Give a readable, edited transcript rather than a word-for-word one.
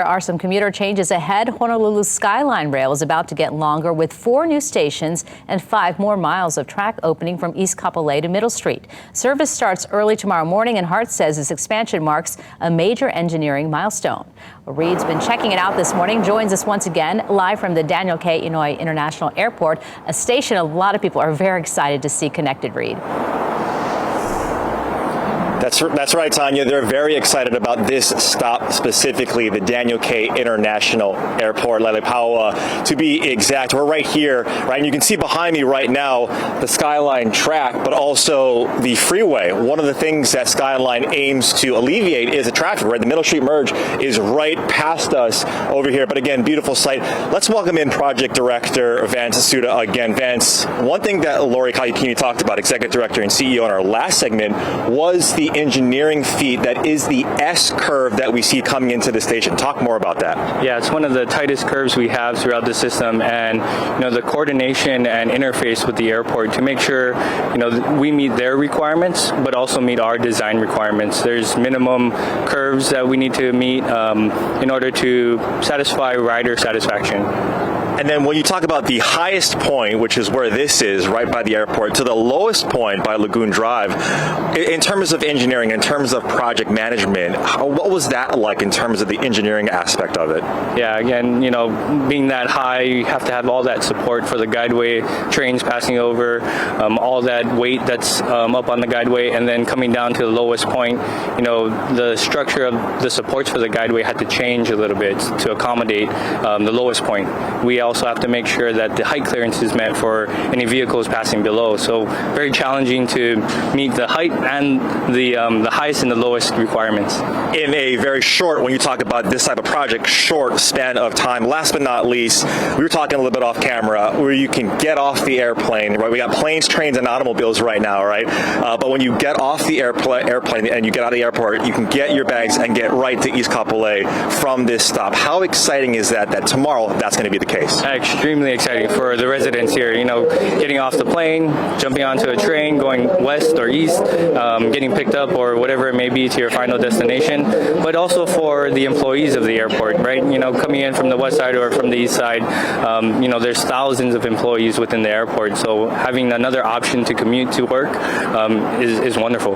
There are some commuter changes ahead. Honolulu's Skyline rail is about to get longer with 4 new stations and 5 more miles of track opening from East Kapolei to Middle Street. Service starts early tomorrow morning, and Hart says this expansion marks a major engineering milestone. Reed's been checking it out this morning, joins us once again live from the Daniel K. Inouye International Airport, a station a lot of people are very excited to see connected. Reed. That's right, Tanya. They're very excited about this stop specifically, the Daniel K. International Airport, Lelepaua, to be exact. We're right here, right? And you can see behind me right now the Skyline track, but also the freeway. One of the things that Skyline aims to alleviate is the traffic, right? The Middle Street merge is right past us over here. But again, beautiful site. Let's welcome in Project Director Vance Asuda again. Vance, one thing that Lori Kaikini talked about, Executive Director and CEO in our last segment, was the engineering feat that is the S curve that we see coming into the station. Talk more about that. Yeah, it's one of the tightest curves we have throughout the system, and the coordination and interface with the airport to make sure we meet their requirements, but also meet our design requirements. There's minimum curves that we need to meet in order to satisfy rider satisfaction. And then when you talk about the highest point, which is where this is, right by the airport, to the lowest point by Lagoon Drive, in terms of engineering, in terms of project management, what was that like in terms of the engineering aspect of it? Yeah, again, being that high, you have to have all that support for the guideway, trains passing over, all that weight that's up on the guideway, and then coming down to the lowest point, the structure of the supports for the guideway had to change a little bit to accommodate the lowest point. We also have to make sure that the height clearance is met for any vehicles passing below. So very challenging to meet the height and the highest and the lowest requirements. In a very short, when you talk about this type of project, short span of time. Last but not least, we were talking a little bit off camera where you can get off the airplane, right? We got planes, trains, and automobiles right now, right? But when you get off the airplane and you get out of the airport, you can get your bags and get right to East Kapolei from this stop. How exciting is that tomorrow that's going to be the case? Extremely exciting for the residents here. Getting off the plane, jumping onto a train, going west or east, getting picked up or whatever it may be to your final destination, but also for the employees of the airport, right? Coming in from the west side or from the east side, there's thousands of employees within the airport, so having another option to commute to work is wonderful.